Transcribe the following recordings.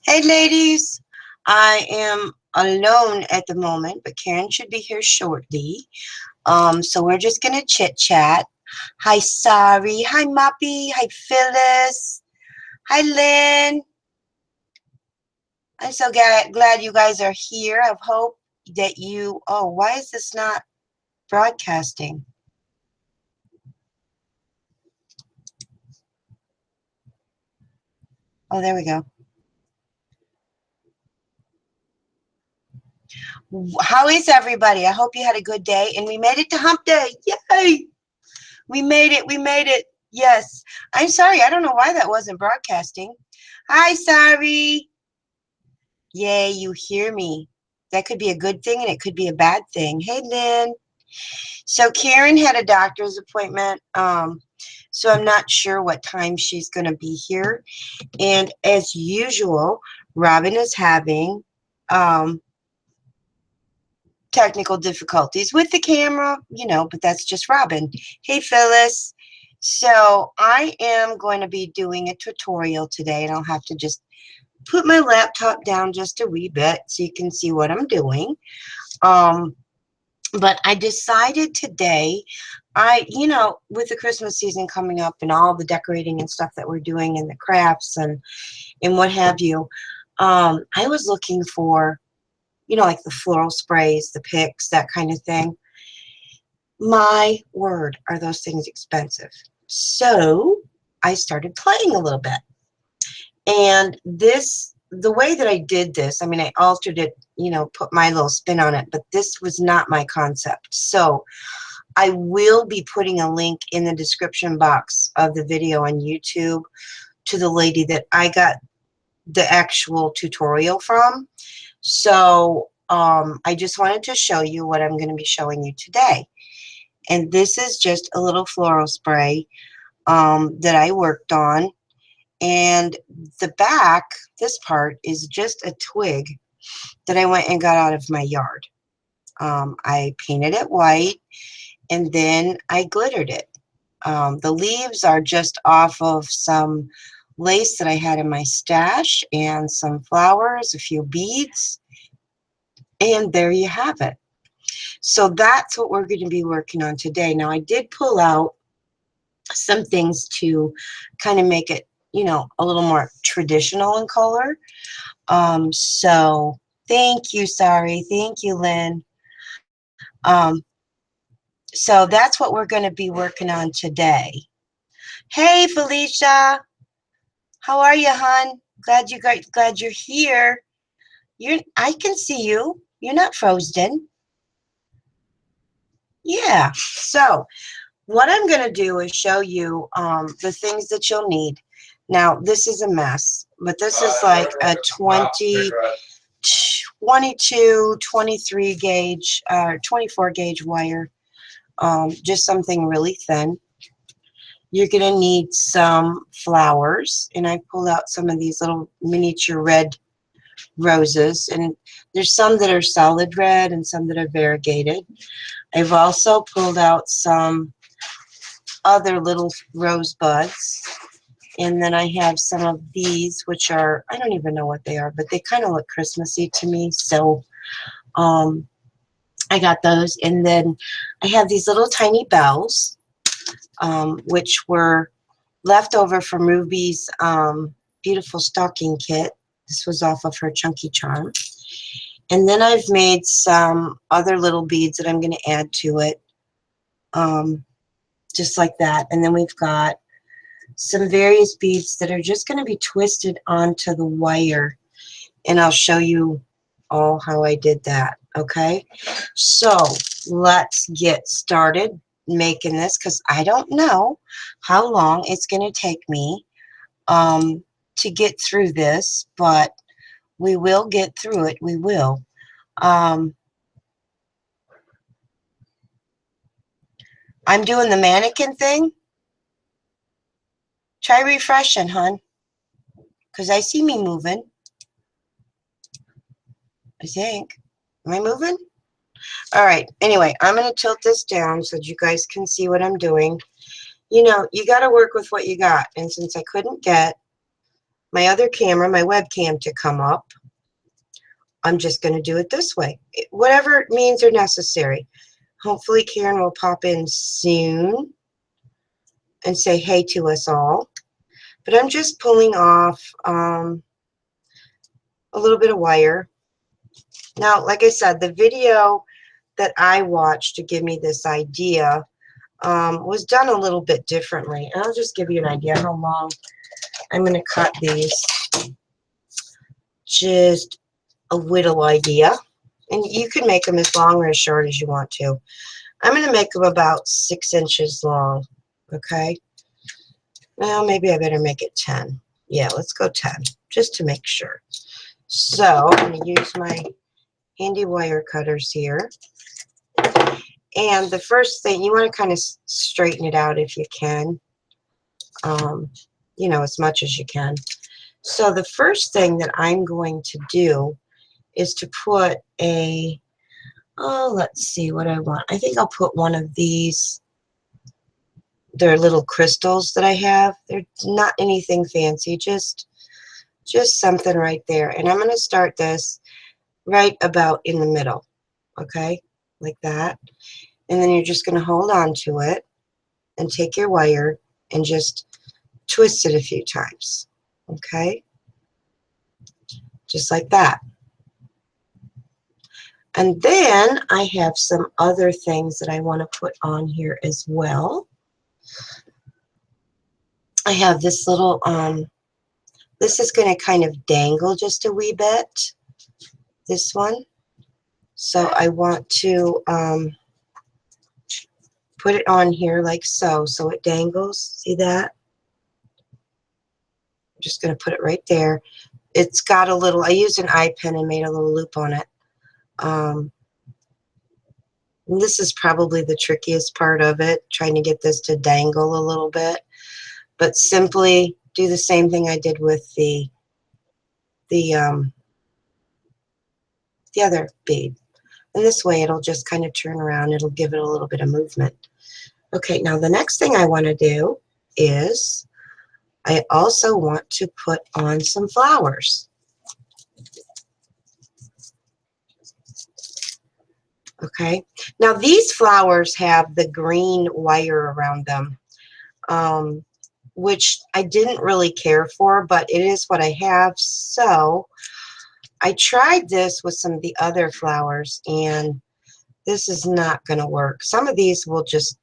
Hey ladies, I am alone at the moment, but Karen should be here shortly. So we're just gonna chit chat. Hi Sari, hi Moppy, hi Phyllis, hi Lynn. I'm so glad you guys are here. I hope that you. Oh, why is this not broadcasting? Oh, there we go. How is everybody? I hope you had a good day, and we made it to Hump Day. Yay! We made it. We made it. Yes. I'm sorry. I don't know why that wasn't broadcasting. Hi, sorry. Yay, you hear me. That could be a good thing and it could be a bad thing. Hey, Lynn. So Karen had a doctor's appointment. So I'm not sure what time she's going to be here. And as usual, Robin is having um, technical difficulties with the camera, but that's just Robin. Hey, Phyllis. So I am going to be doing a tutorial today, and I'll have to just put my laptop down just a wee bit so you can see what I'm doing. But I decided today, with the Christmas season coming up and all the decorating and stuff that we're doing and the crafts and what have you, I was looking for like the floral sprays, the picks, that kind of thing. My word, are those things expensive. So I started playing a little bit. And the way that I did this, I mean, I altered it, put my little spin on it, but this was not my concept. So I will be putting a link in the description box of the video on YouTube to the lady that I got the actual tutorial from. So I just wanted to show you what I'm going to be showing you today. And this is just a little floral spray that I worked on. And the back, this part, is just a twig that I went and got out of my yard. I painted it white and then I glittered it. The leaves are just off of some lace that I had in my stash and some flowers, a few beads, and there you have it. So that's what we're going to be working on today. Now, I did pull out some things to kind of make it, a little more traditional in color. So thank you, sorry. Thank you, Lynn. So that's what we're going to be working on today. Hey, Felicia. How are you, hon? Glad you're here. I can see you. You're not frozen. Yeah. So what I'm going to do is show you the things that you'll need. Now, this is a mess, but this is like a 22, 23 gauge, 24 gauge wire, just something really thin. You're going to need some flowers, and I pulled out some of these little miniature red roses, and there's some that are solid red and some that are variegated. I've also pulled out some other little rosebuds, and then I have some of these, which are, I don't even know what they are, but they kind of look Christmassy to me, so I got those. And then I have these little tiny bells, which were left over from Ruby's beautiful stocking kit. This was off of her Chunky Charm. And then I've made some other little beads that I'm going to add to it, just like that. And then we've got some various beads that are just going to be twisted onto the wire. And I'll show you all how I did that, okay? So let's get started making this, because I don't know how long it's going to take me to get through this, but we will get through it. We will. I'm doing the mannequin thing. Try refreshing, hon, because I see me moving. I think. Am I moving? All right. Anyway, I'm going to tilt this down so that you guys can see what I'm doing. You got to work with what you got. And since I couldn't get my other camera, my webcam, to come up, I'm just going to do it this way. Whatever means are necessary. Hopefully Karen will pop in soon and say hey to us all. But I'm just pulling off a little bit of wire. Now, like I said, the video that I watched to give me this idea was done a little bit differently. And I'll just give you an idea how long I'm going to cut these. Just a little idea. And you can make them as long or as short as you want to. I'm going to make them about 6 inches long. Okay? Well, maybe I better make it 10. Yeah, let's go 10, just to make sure. So I'm going to use my handy wire cutters here. And the first thing, you want to kind of straighten it out if you can. You know, as much as you can. So the first thing that I'm going to do is to put a, oh, let's see what I want. I think I'll put one of these. They're little crystals that I have. They're not anything fancy, just something right there. And I'm going to start this right about in the middle, okay, like that. And then you're just going to hold on to it and take your wire and just twist it a few times, okay, just like that. And then I have some other things that I want to put on here as well. I have this little, this is going to kind of dangle just a wee bit, this one. So I want to put it on here like so, so it dangles. See that? I'm just going to put it right there. It's got a little, I used an eye pin and made a little loop on it. This is probably the trickiest part of it, trying to get this to dangle a little bit. But simply do the same thing I did with the other bead. And this way it'll just kind of turn around. It'll give it a little bit of movement. Okay, now the next thing I want to do is I also want to put on some flowers. Okay, now these flowers have the green wire around them, which I didn't really care for, but it is what I have. So I tried this with some of the other flowers, and this is not going to work. Some of these will just,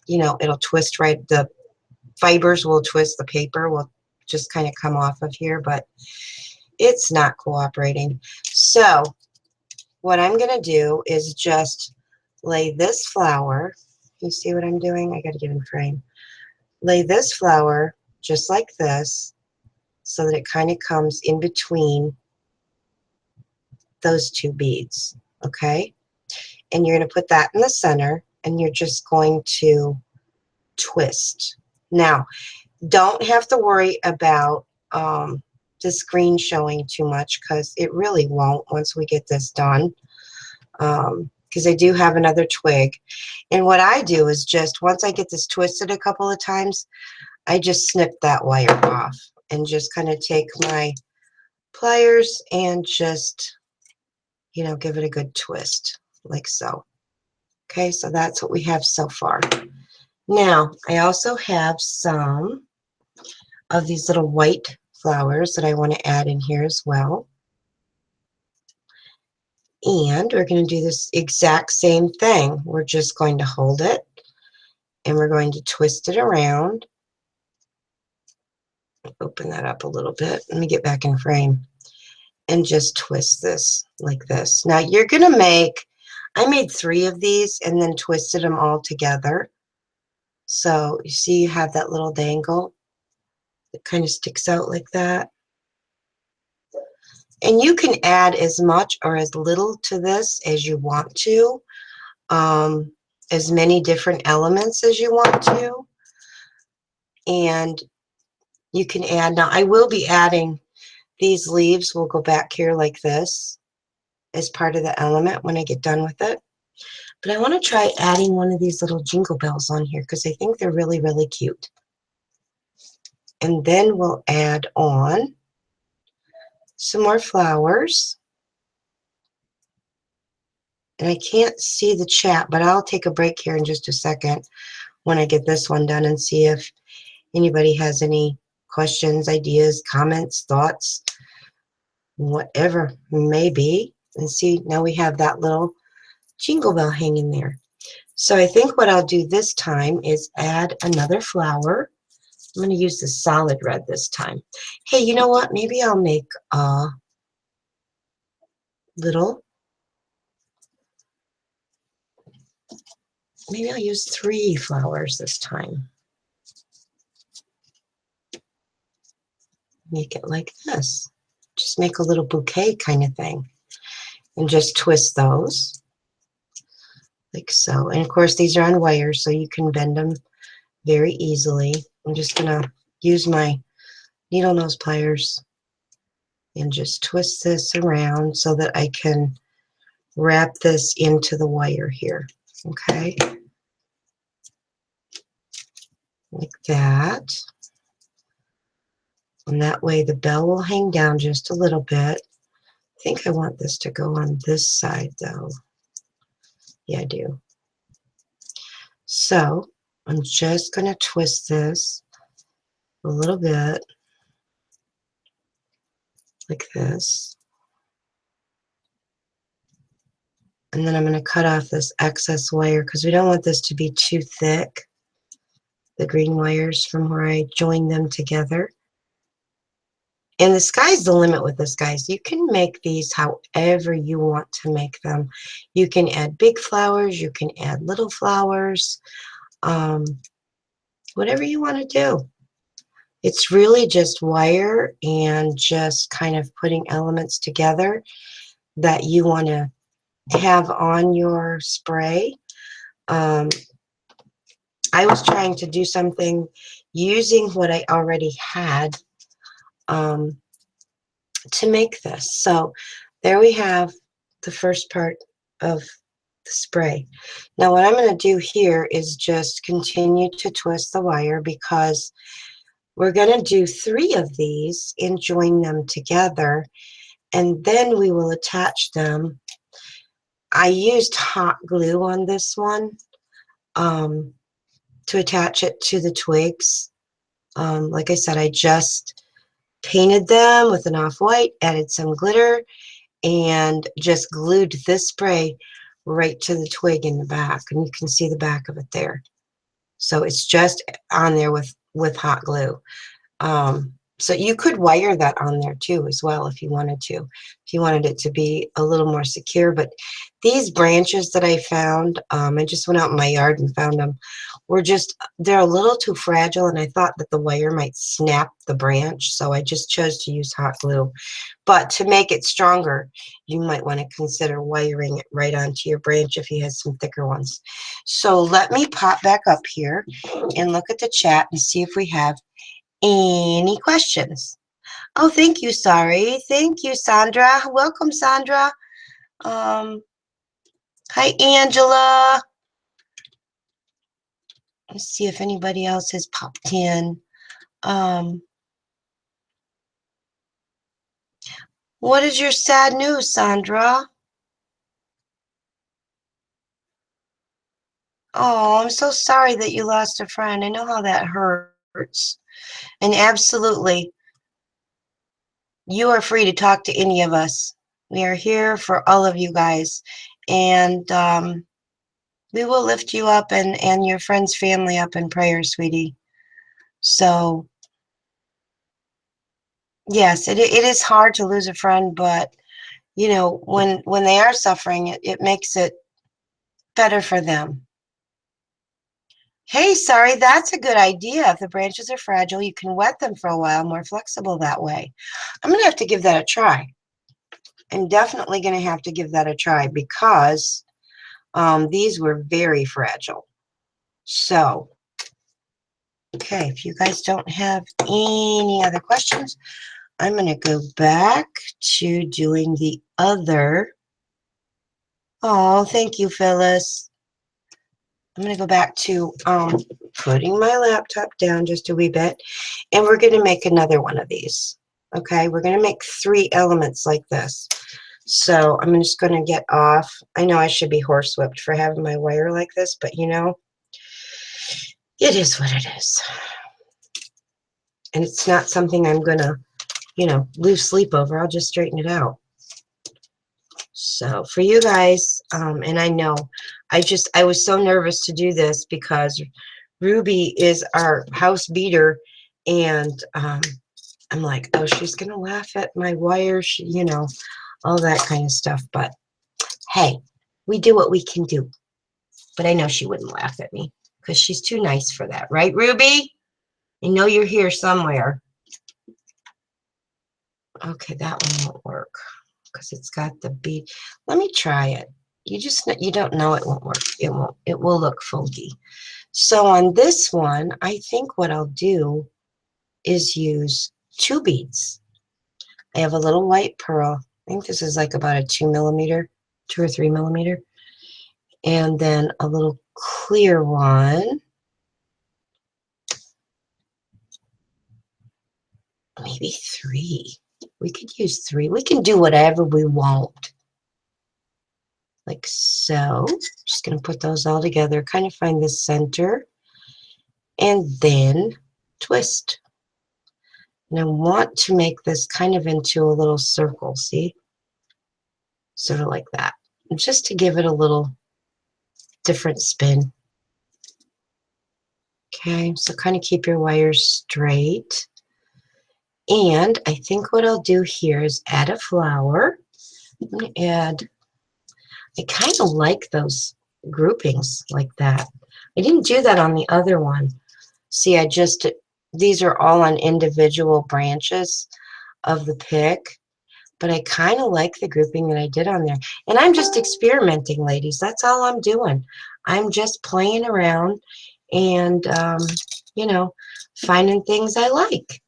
you know, it'll twist right, the fibers will twist, the paper will just kind of come off of here, but it's not cooperating. So what I'm going to do is just lay this flower, you see what I'm doing? I got to get in frame. Lay this flower just like this so that it kind of comes in between those two beads, okay? And you're going to put that in the center, and you're just going to twist. Now, don't have to worry about the screen showing too much, because it really won't once we get this done, because I do have another twig. And what I do is just, once I get this twisted a couple of times, I just snip that wire off and just kind of take my pliers and just, you know, give it a good twist like so. Okay, so that's what we have so far. Now, I also have some of these little white flowers that I want to add in here as well. And we're going to do this exact same thing. We're just going to hold it, and we're going to twist it around. Open that up a little bit. Let me get back in frame. And just twist this like this. Now, you're going to make, I made 3 of these and then twisted them all together. So you see you have that little dangle. It kind of sticks out like that. And you can add as much or as little to this as you want to, as many different elements as you want to. And you can add, now I will be adding these leaves, will go back here like this as part of the element when I get done with it. But I want to try adding one of these little jingle bells on here because I think they're really, really cute. And then we'll add on some more flowers. And I can't see the chat, but I'll take a break here in just a second when I get this one done and see if anybody has any questions, ideas, comments, thoughts, whatever may be. And see, now we have that little jingle bell hanging there. So I think what I'll do this time is add another flower. I'm going to use the solid red this time. Hey, you know what? Maybe I'll make a little, maybe I'll use 3 flowers this time. Make it like this. Just make a little bouquet kind of thing. And just twist those like so. And of course, these are on wires, so you can bend them very easily. I'm just going to use my needle nose pliers and just twist this around so that I can wrap this into the wire here. Okay, like that. And that way the bell will hang down just a little bit. I think I want this to go on this side though. Yeah, I do. So I'm just going to twist this a little bit like this. And then I'm going to cut off this excess wire because we don't want this to be too thick, the green wires from where I joined them together. And the sky's the limit with this, guys. You can make these however you want to make them. You can add big flowers. You can add little flowers. Whatever you want to do. It's really just wire and just kind of putting elements together that you want to have on your spray. I was trying to do something using what I already had to make this. So there we have the first part of the spray. Now what I'm going to do here is just continue to twist the wire because we're going to do 3 of these and join them together, and then we will attach them. I used hot glue on this one to attach it to the twigs. Like I said, I just painted them with an off-white, added some glitter, and just glued this spray right to the twig in the back. And you can see the back of it there. So it's just on there with hot glue. So you could wire that on there too as well if you wanted to, if you wanted it to be a little more secure. But these branches that I found, I just went out in my yard and found them, they're a little too fragile, and I thought that the wire might snap the branch, so I just chose to use hot glue. But to make it stronger, you might want to consider wiring it right onto your branch if you had some thicker ones. So let me pop back up here and look at the chat and see if we have any questions. Oh, thank you, sorry. Thank you, Sandra. Welcome, Sandra. Hi, Angela. Let's see if anybody else has popped in. What is your sad news, Sandra? Oh, I'm so sorry that you lost a friend. I know how that hurts. And absolutely, you are free to talk to any of us. We are here for all of you guys. And we will lift you up and your friend's family up in prayer, sweetie. So, yes, it is hard to lose a friend, but, you know, when they are suffering, it makes it better for them. Hey, sorry, that's a good idea. If the branches are fragile, you can wet them for a while, more flexible that way. I'm going to have to give that a try. I'm definitely going to have to give that a try because these were very fragile. So, okay, if you guys don't have any other questions, I'm going to go back to doing the other. Oh, thank you, Phyllis. I'm going to go back to putting my laptop down just a wee bit, and we're going to make another one of these. Okay, we're going to make 3 elements like this. So I'm just going to get off. I know I should be horsewhipped for having my wire like this, but you know, it is what it is. And it's not something I'm going to, you know, lose sleep over. I'll just straighten it out. So for you guys, and I know, I was so nervous to do this because Ruby is our house beater, and I'm like, oh, she's going to laugh at my wire, you know, all that kind of stuff. But hey, we do what we can do. But I know she wouldn't laugh at me because she's too nice for that. Right, Ruby? I know you're here somewhere. Okay, that one won't work because it's got the bead. Let me try it. You don't know it won't work. It won't. It will look funky. So on this one, I think what I'll do is use 2 beads. I have a little white pearl. I think this is like about a 2 millimeter, 2 or 3 millimeter. And then a little clear one. Maybe 3. We could use 3. We can do whatever we want. Like so. Just going to put those all together, kind of find the center, and then twist. And I want to make this kind of into a little circle, see? Sort of like that. And just to give it a little different spin. Okay, so kind of keep your wires straight. And I think what I'll do here is add a flower. I'm going to add, I kind of like those groupings like that. I didn't do that on the other one. See, these are all on individual branches of the pick, but I kind of like the grouping that I did on there. And I'm just experimenting, ladies. That's all I'm doing. I'm just playing around and, you know, finding things I like.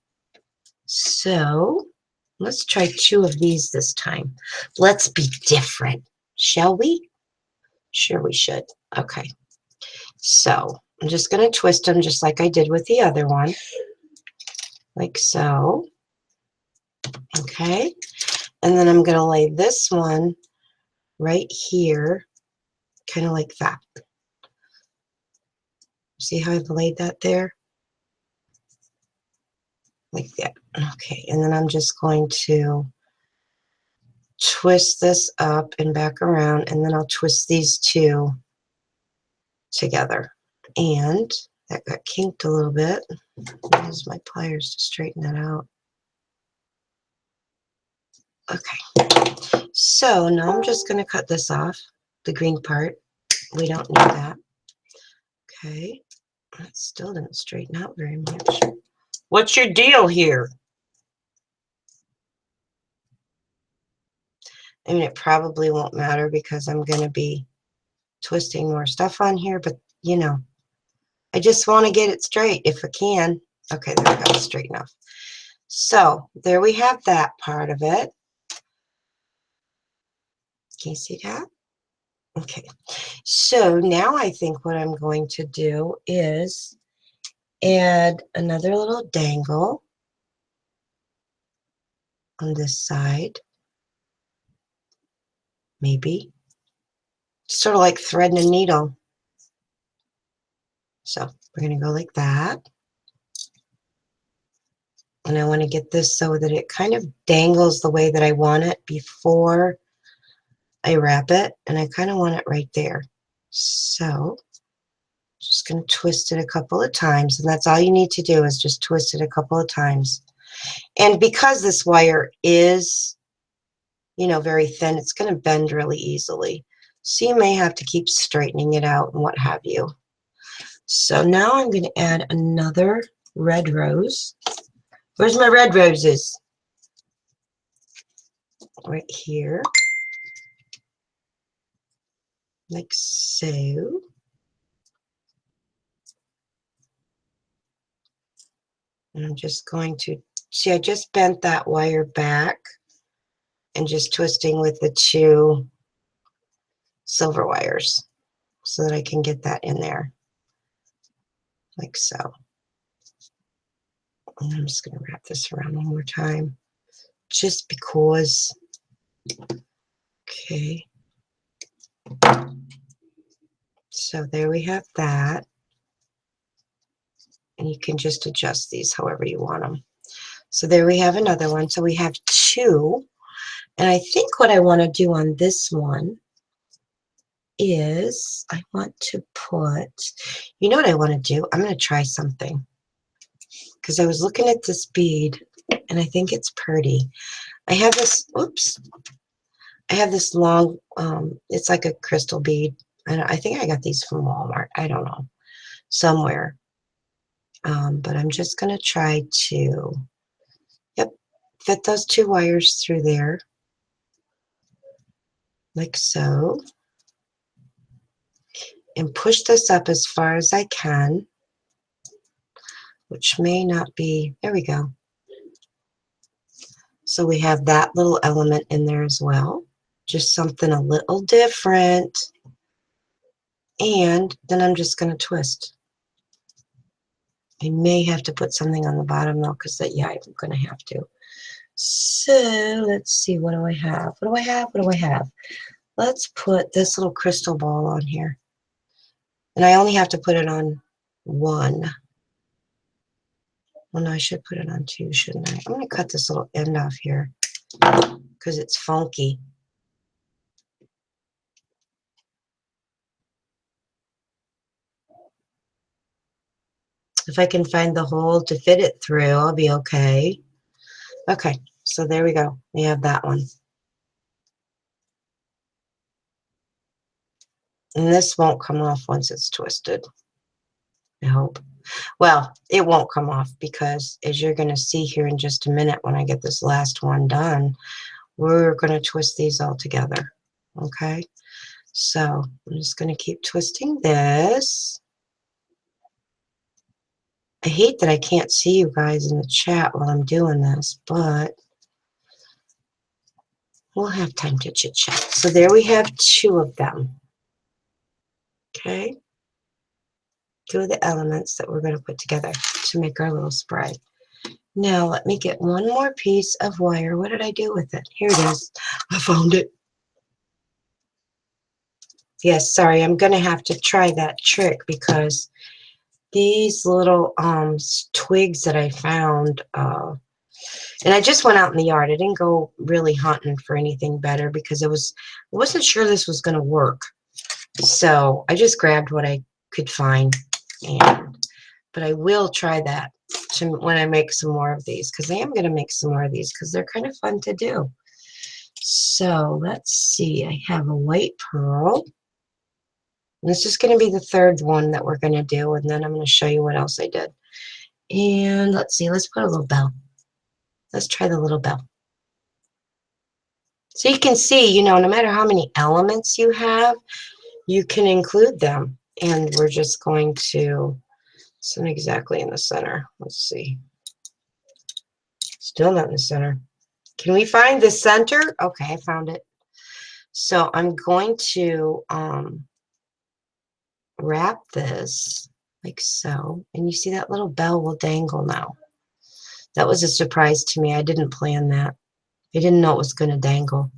So let's try 2 of these this time. Let's be different, shall we? Sure we should. Okay. So I'm just going to twist them just like I did with the other one. Like so. Okay. And then I'm going to lay this one right here, kind of like that. See how I've laid that there? Like that. Okay. And then I'm just going to twist this up and back around, and then I'll twist these 2 together. And that got kinked a little bit. I'll use my pliers to straighten that out. Okay, so now I'm just going to cut this off, the green part. We don't need that. Okay, that still didn't straighten out very much. What's your deal here? I mean, it probably won't matter because I'm going to be twisting more stuff on here, but you know, I just want to get it straight if I can. Okay, there we go, straight enough. So there we have that part of it. Can you see that? Okay, so now I think what I'm going to do is add another little dangle on this side, maybe. Sort of like threading a needle. So we're going to go like that. And I want to get this so that it kind of dangles the way that I want it before I wrap it. And I kind of want it right there. So just going to twist it a couple of times. And that's all you need to do is just twist it a couple of times. And because this wire is, you know, very thin, it's going to bend really easily. So you may have to keep straightening it out and what have you. So now I'm going to add another red rose. Where's my red roses? Right here. Like so. And I'm just going to, see, I just bent that wire back and just twisting with the 2 silver wires so that I can get that in there. Like so. And I'm just going to wrap this around one more time. just because. Okay. So there we have that. And you can just adjust these however you want them. So there we have another one. So we have two. And I think what I want to do on this one is I want to put, you know what I want to do? I'm going to try something. Because I was looking at this bead and I think it's pretty. I have this, oops, I have this long, it's like a crystal bead. I think I got these from Walmart. I don't know, somewhere. But I'm just going to try to, yep, fit those two wires through there, like so. And push this up as far as I can, which may not be, there we go. So we have that little element in there as well. Just something a little different. And then I'm just going to twist. I may have to put something on the bottom though, because yeah, I'm going to have to. So let's see, what do I have? What do I have? What do I have? Let's put this little crystal ball on here. And I only have to put it on one. Well, no, I should put it on two, shouldn't I? I'm going to cut this little end off here because it's funky. If I can find the hole to fit it through, I'll be okay. Okay, so there we go. We have that one. And this won't come off once it's twisted, I hope. Well, it won't come off because, as you're going to see here in just a minute when I get this last one done, we're going to twist these all together. Okay, so I'm just going to keep twisting this. I hate that I can't see you guys in the chat while I'm doing this, but we'll have time to chit chat. So there we have two of them. Okay, two of the elements that we're going to put together to make our little spray. Now let me get one more piece of wire. What did I do with it? Here it is. I found it. Yes, sorry, I'm going to have to try that trick because these little twigs that I found, and I just went out in the yard. I didn't go really hunting for anything better because I wasn't sure this was going to work. So I just grabbed what I could find, but I will try that when I make some more of these, because I am going to make some more of these because they're kind of fun to do. So let's see. I have a white pearl. This is going to be the third one that we're going to do, and then I'm going to show you what else I did. And let's see. Let's put a little bell. Let's try the little bell. So you can see, you know, no matter how many elements you have, you can include them. And we're just going to, it's not exactly in the center. Let's see. Still not in the center. Can we find the center? Okay, I found it. So I'm going to wrap this like so. And you see that little bell will dangle now. That was a surprise to me. I didn't plan that. I didn't know it was going to dangle.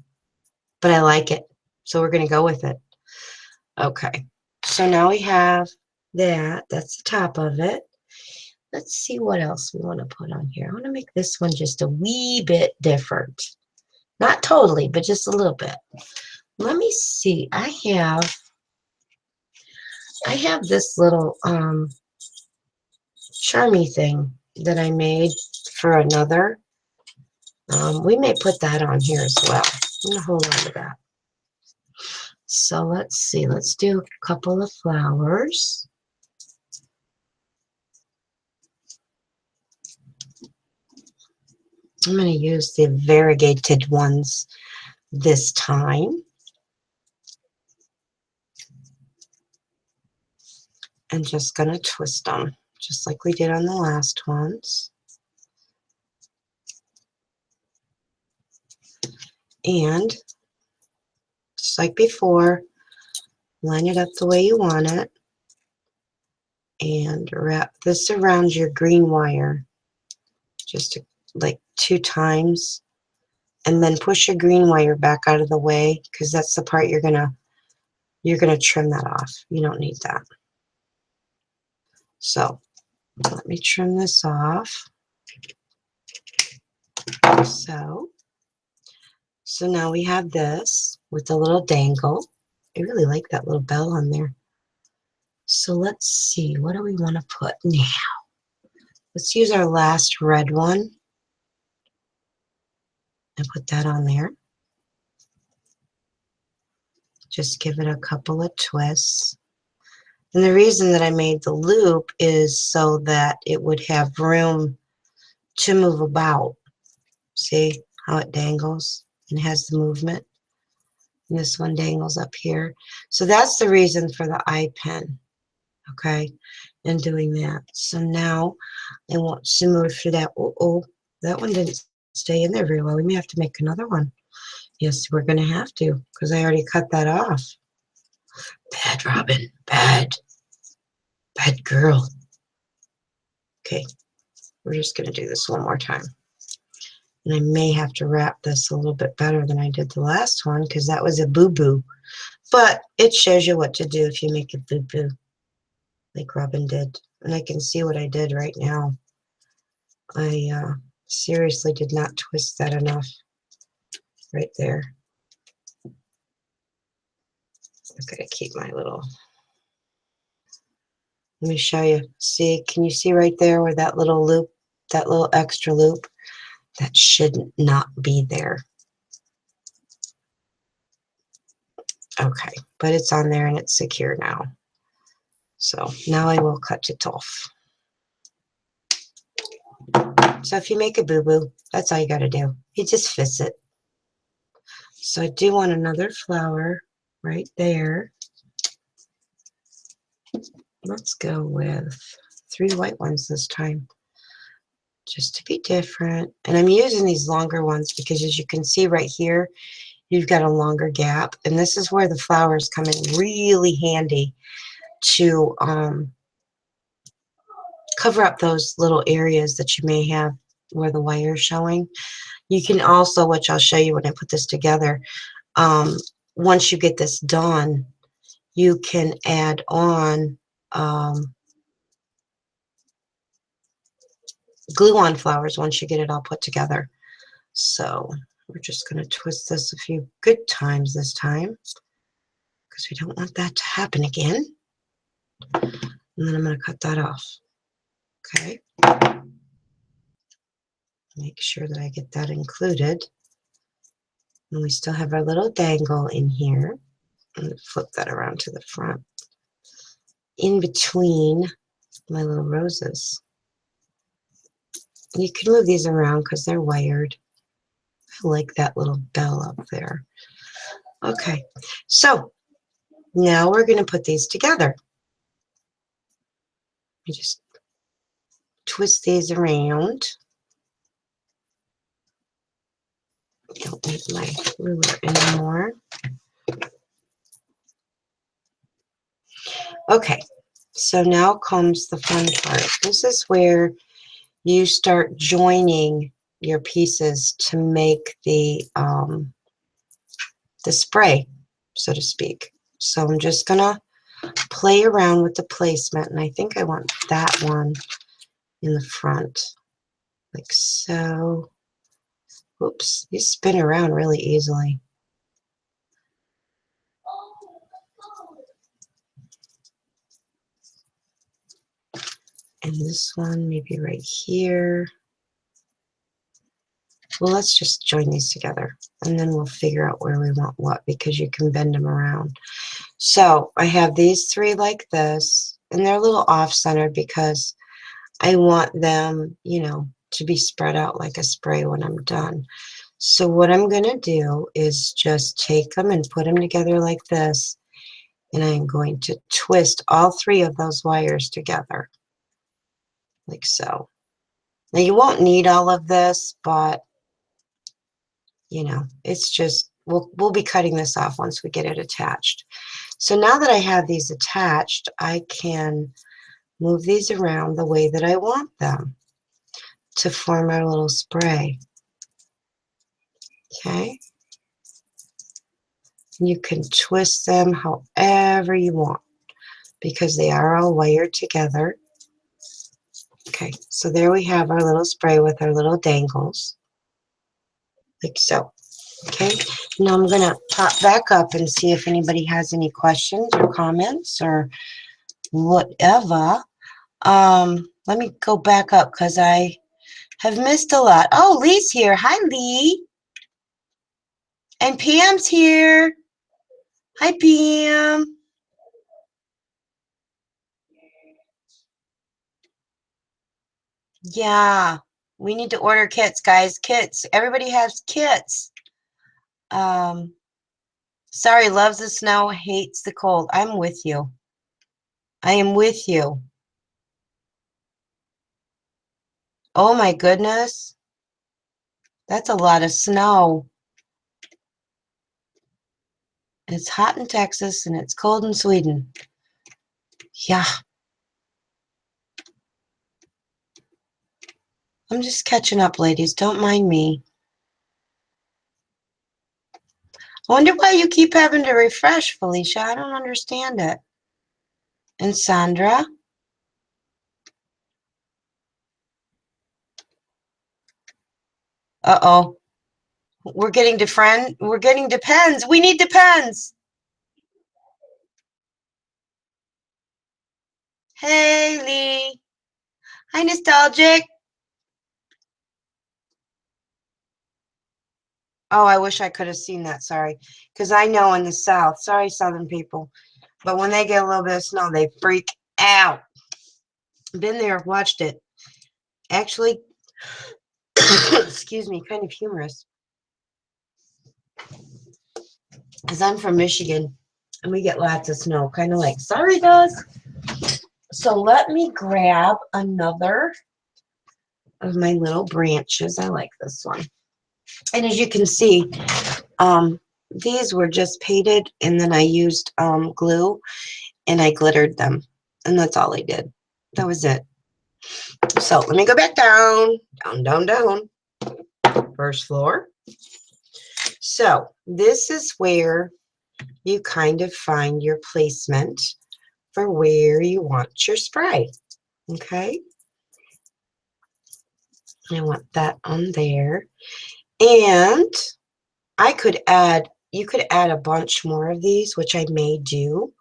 But I like it. So we're going to go with it. Okay. So now we have that. That's the top of it. Let's see what else we want to put on here. I want to make this one just a wee bit different. Not totally, but just a little bit. Let me see. I have this little charmy thing that I made for another. We may put that on here as well. I'm going to hold on to that. So let's see. Let's do a couple of flowers. I'm going to use the variegated ones this time. And just going to twist them, just like we did on the last ones. And just like before, line it up the way you want it. And wrap this around your green wire, just like 2 times. and then push your green wire back out of the way, because that's the part you're gonna trim that off. You don't need that. So let me trim this off. So now we have this with the little dangle. I really like that little bell on there. So let's see, what do we want to put now? Let's use our last red one and put that on there. Just give it a couple of twists. And the reason that I made the loop is so that it would have room to move about. See how it dangles and has the movement? And this one dangles up here. So that's the reason for the eye pin, okay, and doing that. So now I want to move through that. Oh, that one didn't stay in there very well. We may have to make another one. Yes, we're going to have to, because I already cut that off. Bad, Robin. Bad. Bad girl. Okay, we're just going to do this one more time. And I may have to wrap this a little bit better than I did the last one, because that was a boo-boo. But it shows you what to do if you make a boo-boo, like Robin did. And I can see what I did right now. I seriously did not twist that enough right there. I've got to keep my little... Let me show you. See, can you see right there where that little loop, that little extra loop? That should not be there. Okay, but it's on there and it's secure now. So now I will cut it off. So if you make a boo-boo, that's all you got to do. You just fix it. So I do want another flower right there. Let's go with 3 white ones this time, just to be different. And I'm using these longer ones because, as you can see right here, you've got a longer gap. And this is where the flowers come in really handy to cover up those little areas that you may have where the wire is showing. You can also, which I'll show you when I put this together, once you get this done, you can add on glue-on flowers once you get it all put together. So we're just going to twist this a few good times this time, because we don't want that to happen again. And then I'm going to cut that off. Okay. Make sure that I get that included. And we still have our little dangle in here. I'm going to flip that around to the front, in between my little roses. You can move these around because they're wired. I like that little bell up there. Okay, so now we're going to put these together. You just twist these around. Don't need my ruler anymore. Okay, so now comes the fun part. This is where you start joining your pieces to make the spray, so to speak. So I'm just gonna play around with the placement, and I think I want that one in the front, like so. Oops, these spin around really easily. And this one maybe right here. Well, let's just join these together, and then we'll figure out where we want what, because you can bend them around. So I have these 3 like this, and they're a little off-centered because I want them, you know, to be spread out like a spray when I'm done. So what I'm going to do is just take them and put them together like this, and I'm going to twist all 3 of those wires together, like so. Now you won't need all of this, but you know, it's just, we'll be cutting this off once we get it attached. So now that I have these attached, I can move these around the way that I want them to form our little spray. Okay. You can twist them however you want because they are all wired together. Okay, so there we have our little spray with our little dangles, like so. Okay, now I'm going to pop back up and see if anybody has any questions or comments or whatever. Let me go back up because I have missed a lot. Oh, Lee's here. Hi, Lee. And Pam's here. Hi, Pam. Yeah, we need to order kits, guys. Kits. Everybody has kits. Um, sorry, loves the snow, hates the cold. I'm with you. I am with you. Oh my goodness. That's a lot of snow. It's hot in Texas and it's cold in Sweden. Yeah. I'm just catching up, ladies. Don't mind me. I wonder why you keep having to refresh, Felicia. I don't understand it. And Sandra? Uh-oh. We're getting depends. We need depends. Hey, Lee. Hi, Nostalgic. Oh, I wish I could have seen that. Sorry. Because I know in the South. Sorry, Southern people. But when they get a little bit of snow, they freak out. Been there, watched it. Actually, excuse me, kind of humorous. Because I'm from Michigan. And we get lots of snow. Kind of like, sorry, guys. So let me grab another of my little branches. I like this one. And as you can see, these were just painted and then I used glue and I glittered them. And that's all I did. That was it. So let me go back down, down, down, down. First floor. So this is where you kind of find your placement for where you want your spray. Okay. I want that on there. And I could add, you could add a bunch more of these, which I may do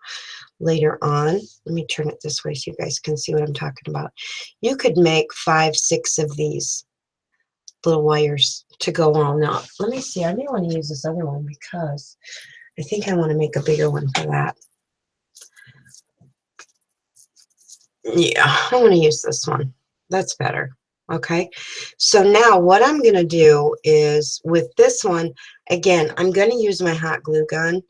later on. Let me turn it this way so you guys can see what I'm talking about. You could make 5, 6 of these little wires to go on. Now, let me see. I may want to use this other one because I think I want to make a bigger one for that. Yeah, I want to use this one. That's better. Okay, so now what I'm going to do is with this one, again, I'm going to use my hot glue gun.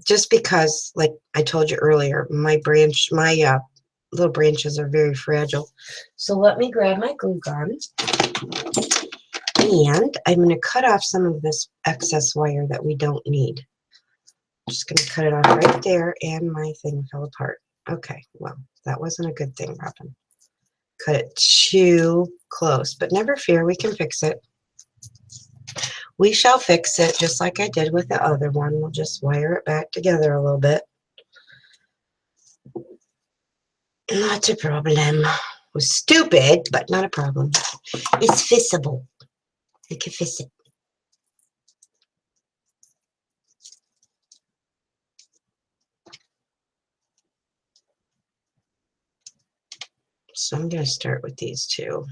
Just because, like I told you earlier, my little branches are very fragile. So let me grab my glue gun. And I'm going to cut off some of this excess wire that we don't need. I'm just going to cut it off right there, and my thing fell apart. Okay, well, that wasn't a good thing, Robin. Cut it too close, but never fear, we can fix it. We shall fix it just like I did with the other one. We'll just wire it back together a little bit. Not a problem. It was stupid, but not a problem. It's fixable. I can fix it. So I'm going to start with these two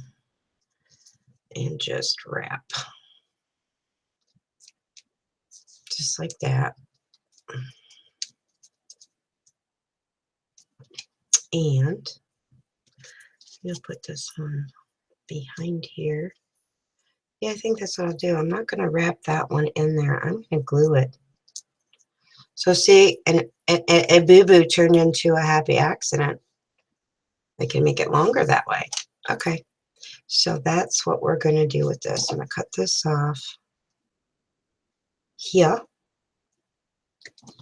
and just wrap. Just like that. And I'll put this one behind here. Yeah, I think that's what I'll do. I'm not going to wrap that one in there. I'm going to glue it. So see, a boo-boo turned into a happy accident. I can make it longer that way. Okay, so that's what we're going to do with this. I'm going to cut this off here.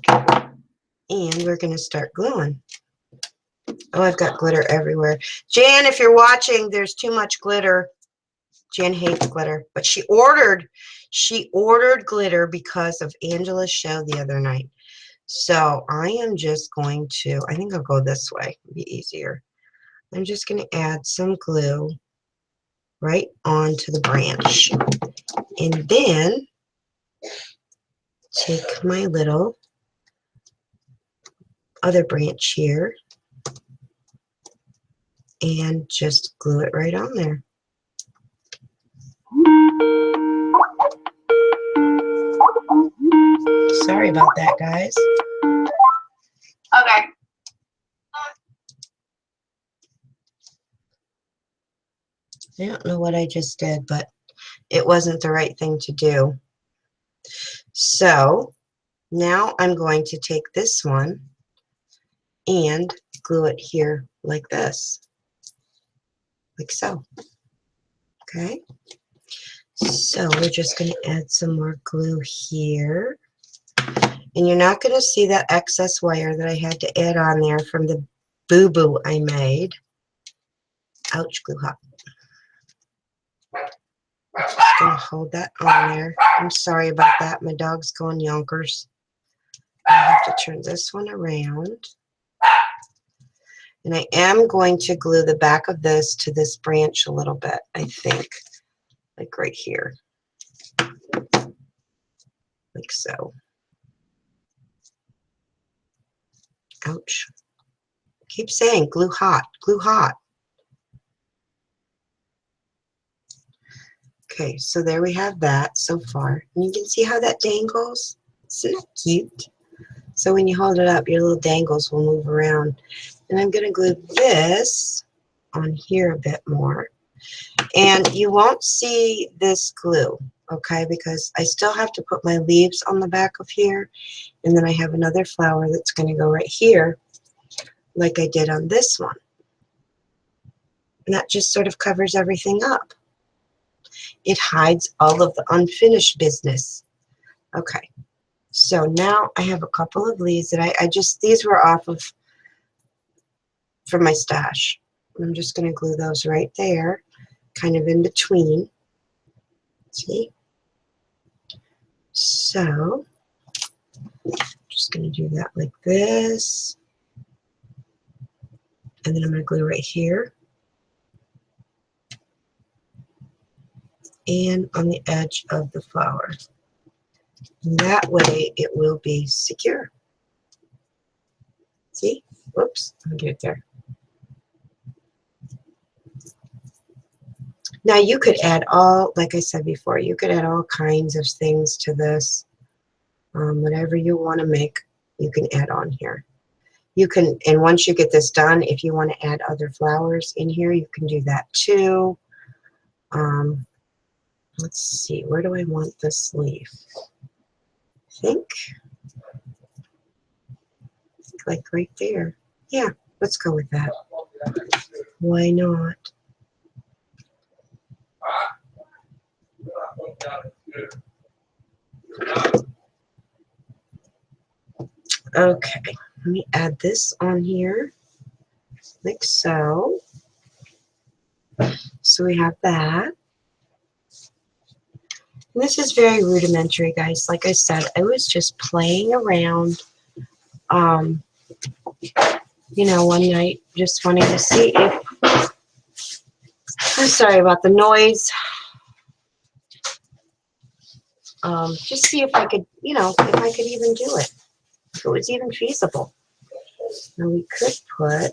And we're going to start gluing. Oh, I've got glitter everywhere. Jan, if you're watching, there's too much glitter. Jan hates glitter, but she ordered glitter because of Angela's show the other night. So I am just going to, I think I'll go this way, it'll be easier. I'm just going to add some glue right onto the branch. And then take my little other branch here and just glue it right on there. Sorry about that, guys. Okay. I don't know what I just did, but it wasn't the right thing to do. So now I'm going to take this one and glue it here like this, like so. Okay, so we're just going to add some more glue here, and you're not going to see that excess wire that I had to add on there from the boo-boo I made. Ouch, glue hot. I'm just going to hold that on there. I'm sorry about that. My dog's going yonkers. I have to turn this one around. And I am going to glue the back of this to this branch a little bit, I think. Like right here. Like so. Ouch. Keep saying glue hot, glue hot. Okay, so there we have that so far. And you can see how that dangles. Isn't that cute? So when you hold it up, your little dangles will move around. And I'm going to glue this on here a bit more. And you won't see this glue, okay, because I still have to put my leaves on the back of here. And then I have another flower that's going to go right here, like I did on this one. And that just sort of covers everything up. It hides all of the unfinished business. Okay, so now I have a couple of leaves that these were off of, from my stash. I'm just going to glue those right there, kind of in between. See? So, I'm just going to do that like this. And then I'm going to glue right here. And on the edge of the flower. And that way it will be secure. See? Whoops, I'll get it there. Now you could add all, like I said before, you could add all kinds of things to this. Whatever you want to make, you can add on here. You can, and once you get this done, if you want to add other flowers in here, you can do that too. Let's see, where do I want this leaf? I think like right there. Yeah, let's go with that. Why not? Okay, let me add this on here, like so. So we have that. And this is very rudimentary, guys. Like I said, I was just playing around, you know, one night, just wanting to see if, I'm sorry about the noise. Just see if I could, you know, if I could even do it. If it was even feasible. Now we could put,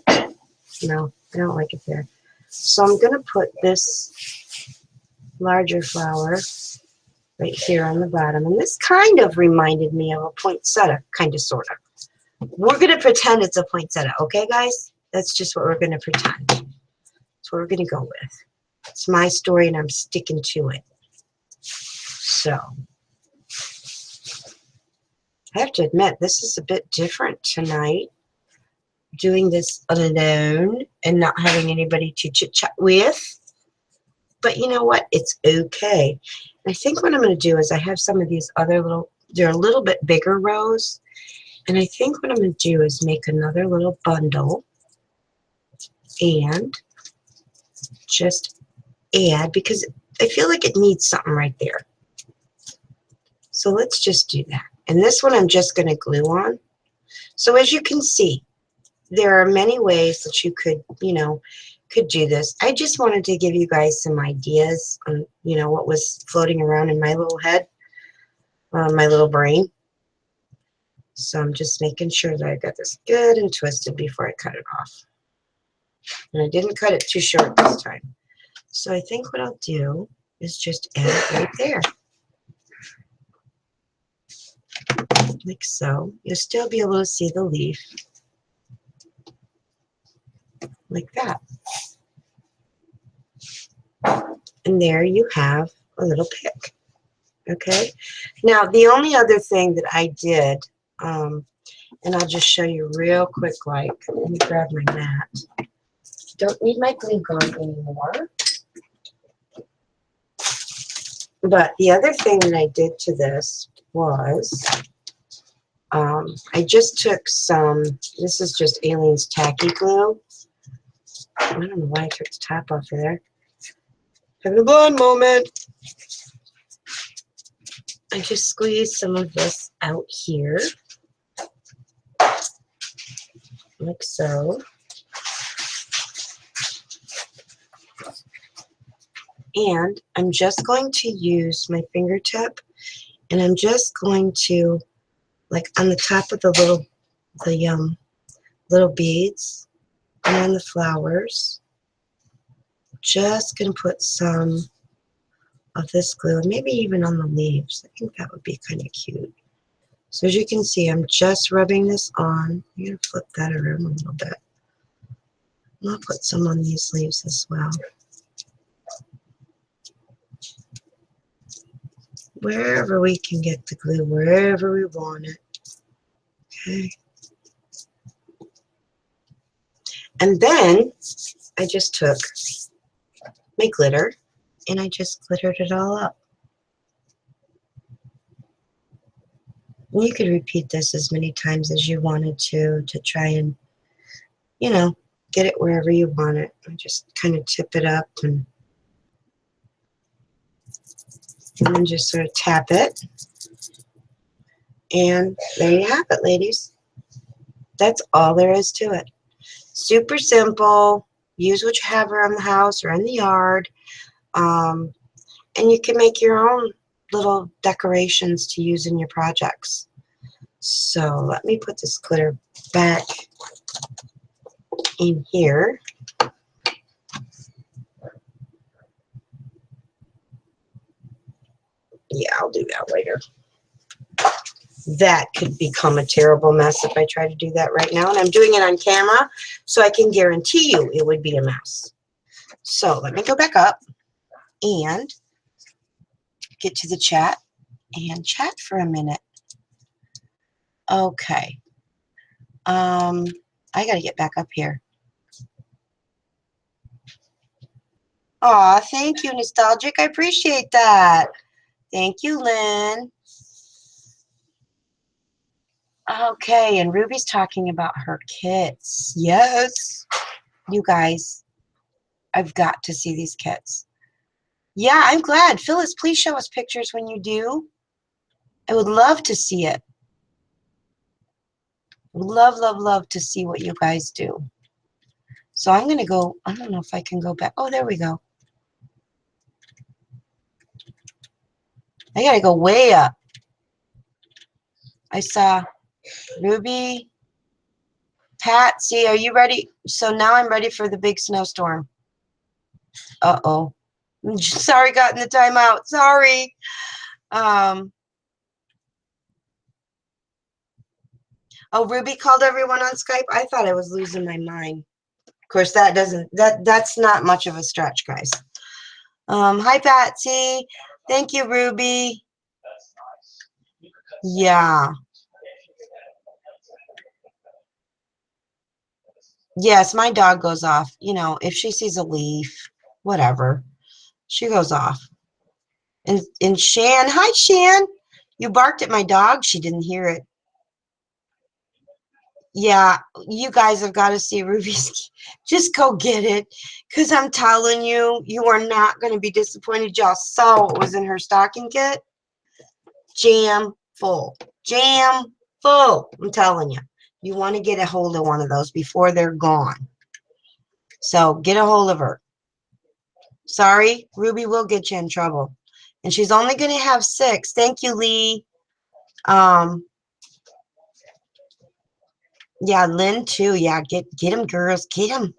no, I don't like it there. So I'm going to put this larger flower right here on the bottom. And this kind of reminded me of a poinsettia, kind of, sort of. We're going to pretend it's a poinsettia, okay, guys? That's just what we're going to pretend. That's what we're going to go with. It's my story, and I'm sticking to it. So, I have to admit, this is a bit different tonight. Doing this alone and not having anybody to chit-chat with. But you know what? It's okay. I think what I'm going to do is I have some of these other little, they're a little bit bigger rows. And I think what I'm going to do is make another little bundle and just add, because I feel like it needs something right there. So let's just do that. And this one I'm just going to glue on. So as you can see, there are many ways that you could, could do this. I just wanted to give you guys some ideas on, what was floating around in my little head, my little brain. So I'm just making sure that I got this good and twisted before I cut it off. And I didn't cut it too short this time. So I think what I'll do is just add it right there. Like so. You'll still be able to see the leaf. Like that. And there you have a little pick. Okay. Now the only other thing that I did, and I'll just show you real quick, like, let me grab my mat. Don't need my glue gun anymore. But the other thing that I did to this was, I just took some, this is just Aleene's tacky glue. I don't know why I took the top off of there. Having a blonde moment. I just squeezed some of this out here. Like so. And I'm just going to use my fingertip, and I'm just going to, like on the top of the little beads and on the flowers, just going to put some of this glue, and maybe even on the leaves. I think that would be kind of cute. So as you can see, I'm just rubbing this on. I'm going to flip that around a little bit. And I'll put some on these leaves as well. Wherever we can get the glue, wherever we want it. Okay. And then I just took my glitter and I just glittered it all up. And you could repeat this as many times as you wanted to try and, get it wherever you want it. I just kind of tip it up and then just sort of tap it. And there you have it, ladies. That's all there is to it. Super simple. Use what you have around the house or in the yard. And you can make your own little decorations to use in your projects. So let me put this glitter back in here. Yeah, I'll do that later. That could become a terrible mess if I try to do that right now. And I'm doing it on camera, so I can guarantee you it would be a mess. So let me go back up and get to the chat and chat for a minute. Okay. I got to get back up here. Aw, thank you, Nostalgic. I appreciate that. Thank you, Lynn. Okay, and Ruby's talking about her kits. Yes. You guys, I've got to see these kits. Yeah, I'm glad. Phyllis, please show us pictures when you do. I would love to see it. Love, love, love to see what you guys do. So I'm going to go, I don't know if I can go back. Oh, there we go. I got to go way up. I saw Ruby, Patsy, are you ready? So now I'm ready for the big snowstorm. Uh-oh. Sorry, got in the timeout. Sorry. Oh, Ruby called everyone on Skype. I thought I was losing my mind. Of course, that's not much of a stretch, guys. Hi, Patsy. Thank you, Ruby. Yeah. Yes, my dog goes off. If she sees a leaf, whatever, she goes off. And Shan, hi, Shan. You barked at my dog. She didn't hear it. Yeah, you guys have got to see Ruby's. Just go get it. Because I'm telling you, you are not going to be disappointed. Y'all saw what was in her stocking kit. Jam full. Jam full. I'm telling you. You want to get a hold of one of those before they're gone. So get a hold of her. Sorry, Ruby will get you in trouble. And she's only going to have 6. Thank you, Lee. Um, yeah, Lynn too. Yeah, get them, girls. Get them.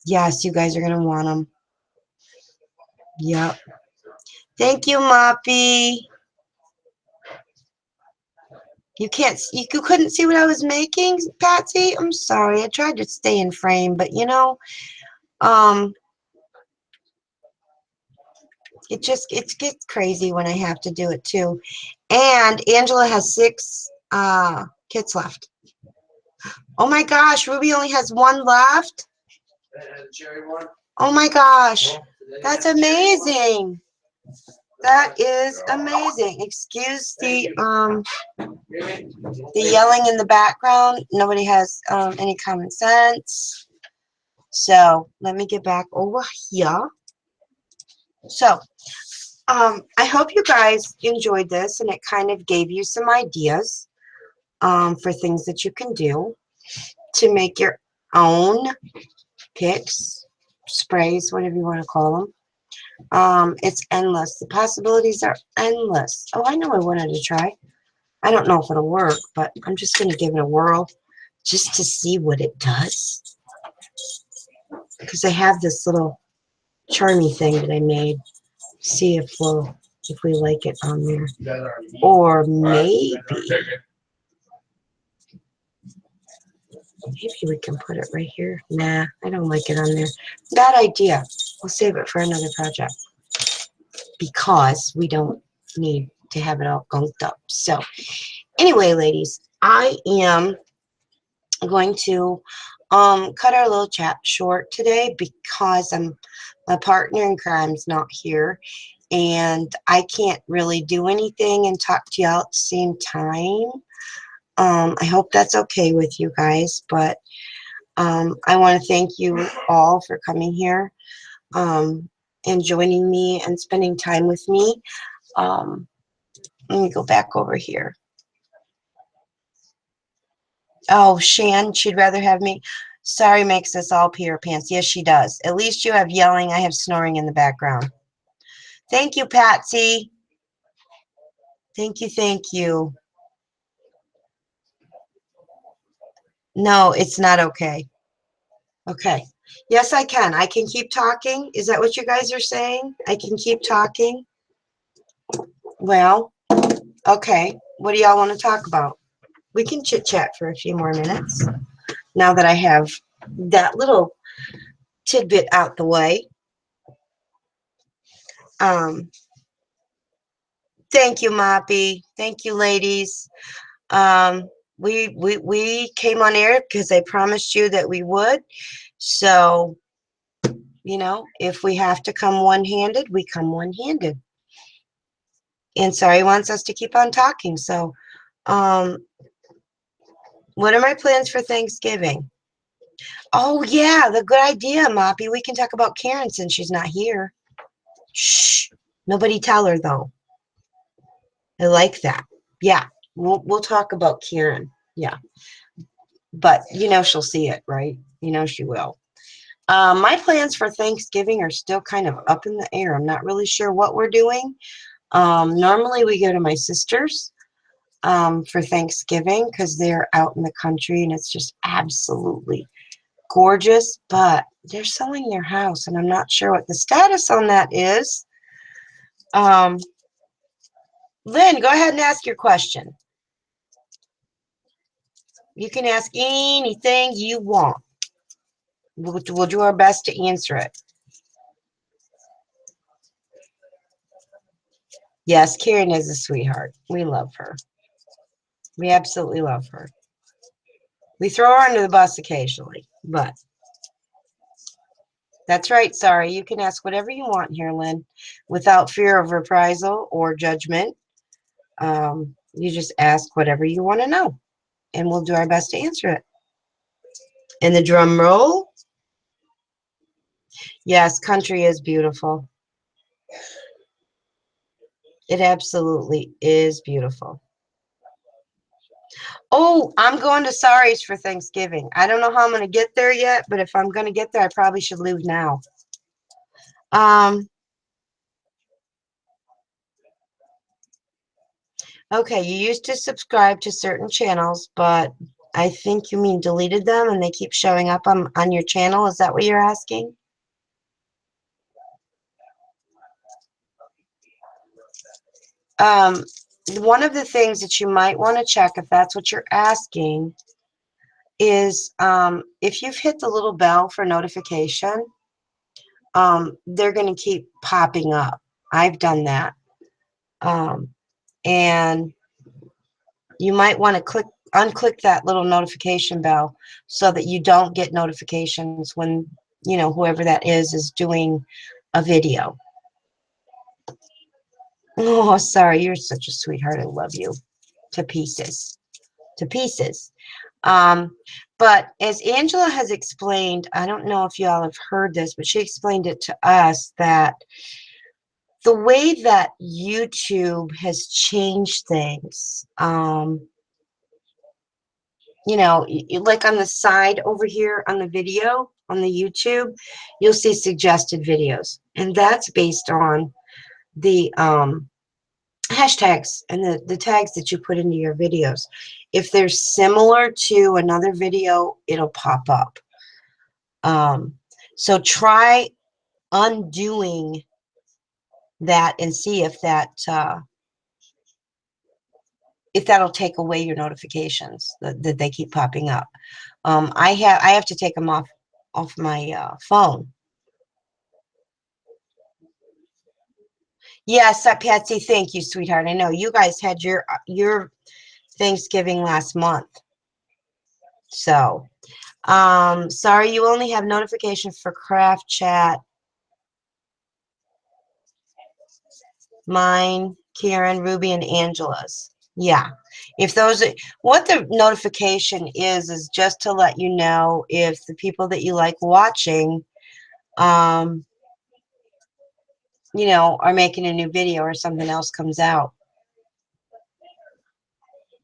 Yes, you guys are going to want them. Yep. Thank you, Moppy. You couldn't see what I was making, Patsy? I'm sorry. I tried to stay in frame, but um, it gets crazy when I have to do it too. And Angela has 6 kits left. Oh my gosh, Ruby only has 1 left. Oh my gosh, that's amazing. That is amazing. Excuse the yelling in the background. Nobody has any common sense. So let me get back over here. So I hope you guys enjoyed this and it kind of gave you some ideas for things that you can do to make your own picks, sprays, whatever you want to call them. It's endless. The possibilities are endless. Oh, I know I wanted to try. I don't know if it'll work, but I'm just going to give it a whirl just to see what it does. Because I have this little charmy thing that I made. See if we like it on there. Or maybe we can put it right here. Nah, I don't like it on there. Bad idea. We'll save it for another project. Because we don't need to have it all gunked up. So anyway, ladies, I am going to cut our little chat short today because my partner in crime's not here and I can't really do anything and talk to y'all at the same time. I hope that's okay with you guys, but I want to thank you all for coming here and joining me and spending time with me. Let me go back over here. Oh, Shan, she'd rather have me. Sorry makes us all pee our pants. Yes, she does. At least you have yelling. I have snoring in the background. Thank you, Patsy. Thank you, thank you. No, it's not okay. Okay. Yes, I can. I can keep talking. Is that what you guys are saying? I can keep talking? Well, okay. What do y'all want to talk about? We can chit-chat for a few more minutes now that I have that little tidbit out the way. Thank you, Moppy. Thank you, ladies. We came on air because I promised you that we would. So, if we have to come one-handed, we come one-handed. And Sorry wants us to keep on talking. So, what are my plans for Thanksgiving? Oh, yeah, the good idea, Moppy. We can talk about Karen since she's not here. Shh. Nobody tell her, though. I like that. Yeah, we'll talk about Karen. Yeah. But she'll see it, right? She will. My plans for Thanksgiving are still kind of up in the air. I'm not really sure what we're doing. Normally we go to my sister's for Thanksgiving because they're out in the country and it's just absolutely gorgeous. But they're selling their house and I'm not sure what the status on that is. Lynn, go ahead and ask your question. You can ask anything you want. We'll do our best to answer it. Yes, Karen is a sweetheart. We love her. We absolutely love her. We throw her under the bus occasionally, but that's right. Sorry, you can ask whatever you want here, Lynn, without fear of reprisal or judgment. You just ask whatever you want to know, and we'll do our best to answer it. And the drum roll. Yes, country is beautiful. It absolutely is beautiful. Oh, I'm going to Sari's for Thanksgiving. I don't know how I'm going to get there yet, but if I'm going to get there, I probably should leave now. Okay, you used to subscribe to certain channels, but I think you mean deleted them and they keep showing up on your channel. Is that what you're asking? One of the things that you might want to check, if that's what you're asking, is if you've hit the little bell for notification, they're going to keep popping up. I've done that. And you might want to unclick that little notification bell so that you don't get notifications when, whoever that is doing a video. Oh, sorry. You're such a sweetheart. I love you to pieces. To pieces. But as Angela has explained, I don't know if y'all have heard this, but she explained it to us that the way that YouTube has changed things, like on the side over here on the video, on the YouTube, you'll see suggested videos. And that's based on the hashtags and the tags that you put into your videos. If they're similar to another video, it'll pop up. So try undoing that and see if that'll take away your notifications that they keep popping up. I have to take them off my phone. Yes, Patsy, thank you, sweetheart. I know you guys had your Thanksgiving last month. So, sorry, you only have notifications for craft chat. Mine, Karen, Ruby, and Angela's. Yeah. If those are, what the notification is just to let you know if the people that you like watching, are making a new video or something else comes out.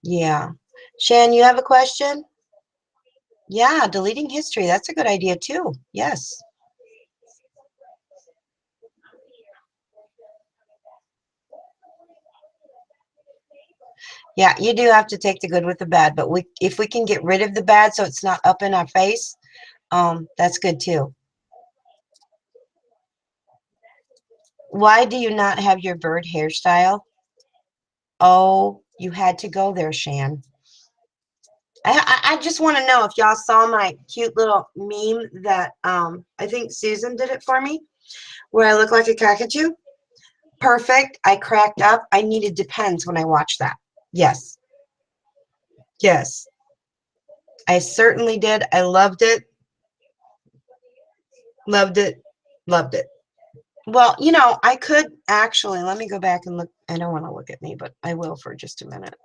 Yeah. Shan, you have a question? Yeah, deleting history. That's a good idea too. Yes. Yeah, you do have to take the good with the bad, but if we can get rid of the bad so it's not up in our face, that's good too. Why do you not have your bird hairstyle? Oh, you had to go there, Shan. I just want to know if y'all saw my cute little meme that I think Susan did it for me, where I look like a cockatoo. Perfect. I cracked up. I needed Depends when I watched that. Yes. Yes. I certainly did. I loved it. Loved it. Loved it. Well, I could actually, let me go back and look. I don't want to look at me, but I will for just a minute.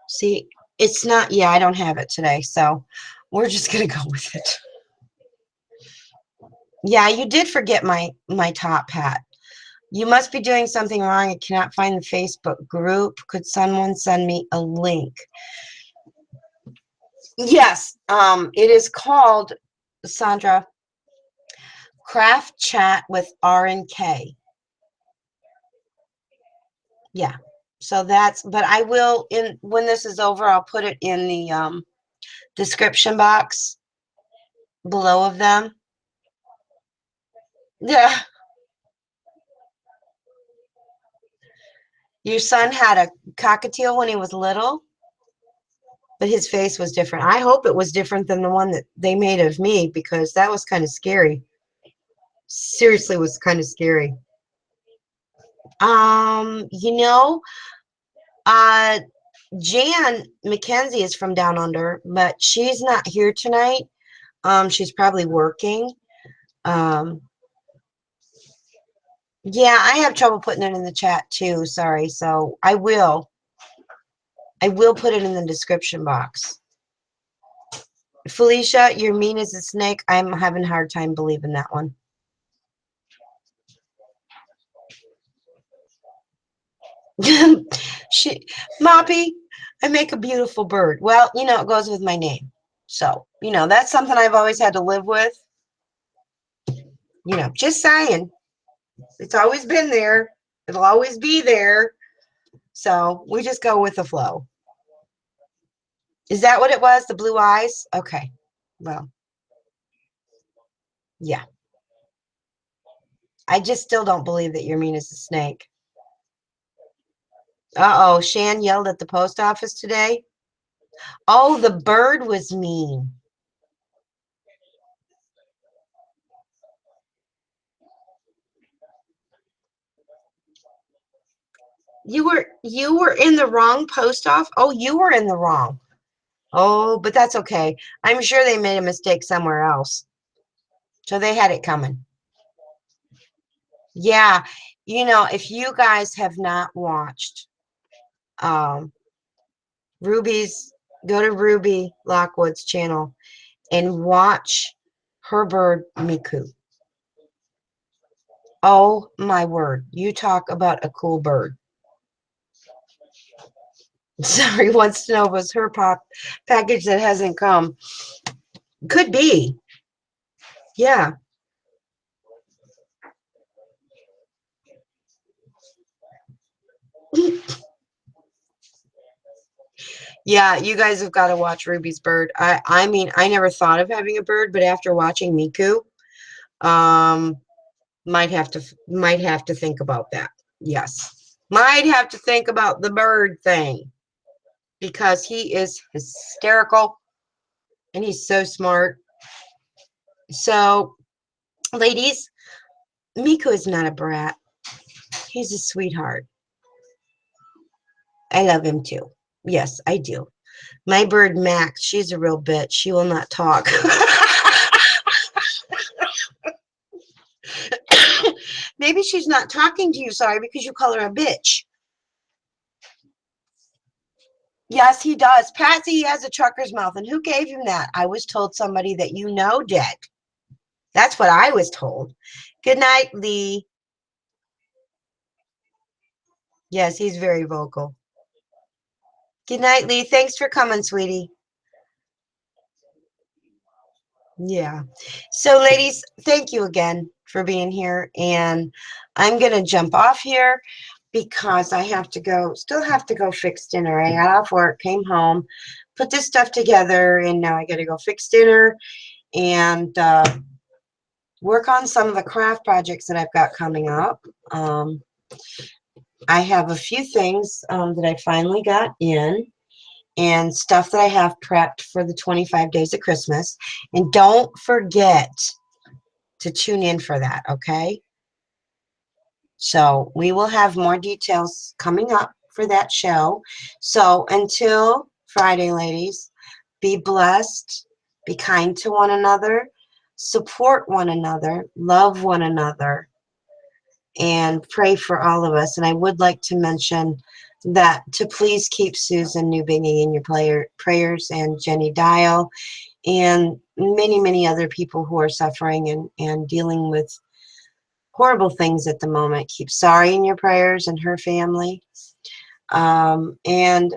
See, it's not, yeah, I don't have it today, so we're just going to go with it. Yeah, you did forget my top hat. You must be doing something wrong. I cannot find the Facebook group. Could someone send me a link? Yes, it is called, Sandra, Craft Chat with R and K. Yeah. So but I will, when this is over, I'll put it in the description box below of them. Yeah. Your son had a cockatiel when he was little, but his face was different. I hope it was different than the one that they made of me, because that was kind of scary. Seriously, was kind of scary. You know, Jan McKenzie is from down under, but she's not here tonight. She's probably working. Yeah, I have trouble putting it in the chat too. Sorry. So I will. I will put it in the description box. Felicia, you're mean as a snake. I'm having a hard time believing that one. Moppy, I make a beautiful bird. Well, it goes with my name. So, that's something I've always had to live with. Just saying. It's always been there. It'll always be there. So we just go with the flow. Is that what it was? The blue eyes? Okay. Well, yeah. I just still don't believe that you're mean as a snake. Uh-oh. Shan yelled at the post office today. Oh, the bird was mean. You were in the wrong post office? Oh, you were in the wrong. Oh, but that's okay. I'm sure they made a mistake somewhere else. So they had it coming. Yeah. If you guys have not watched Ruby's, go to Ruby Lockwood's channel and watch her bird Miku. Oh my word. You talk about a cool bird. Sorry, wants to know if it was her package that hasn't come. Could be. Yeah. Yeah, you guys have got to watch Ruby's bird. I mean, I never thought of having a bird, but after watching Miku, might have to think about that. Yes. Might have to think about the bird thing because he is hysterical and he's so smart. So, ladies, Miku is not a brat. He's a sweetheart. I love him too. Yes, I do. My bird Max, she's a real bitch. She will not talk. Maybe she's not talking to you, sorry, because you call her a bitch. Yes, he does. Patsy has a trucker's mouth. And who gave him that? I was told somebody that you know did. That's what I was told. Good night, Lee. Yes, he's very vocal. Good night, Lee. Thanks for coming, sweetie. Yeah. So, ladies, thank you again for being here. And I'm going to jump off here because I have to go, still have to go fix dinner. I got off work, came home, put this stuff together, and now I got to go fix dinner and work on some of the craft projects that I've got coming up. I have a few things that I finally got in and stuff that I have prepped for the 25 days of Christmas. And don't forget to tune in for that, okay? So we will have more details coming up for that show. So until Friday, ladies, be blessed, be kind to one another, support one another, love one another, and pray for all of us. And I would like to mention that to please keep Susan Newbingy in your prayers and Jenny Dial and many, many other people who are suffering and dealing with horrible things at the moment. Keep Sari in your prayers and her family. And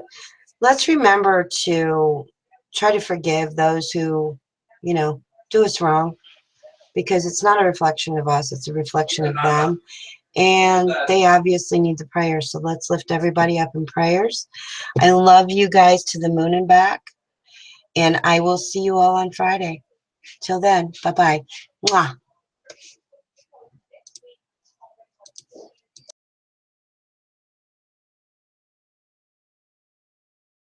let's remember to try to forgive those who, do us wrong, because it's not a reflection of us, it's a reflection of them. And they obviously need the prayers. So let's lift everybody up in prayers. I love you guys to the moon and back. And I will see you all on Friday. Till then, bye-bye. Mwah.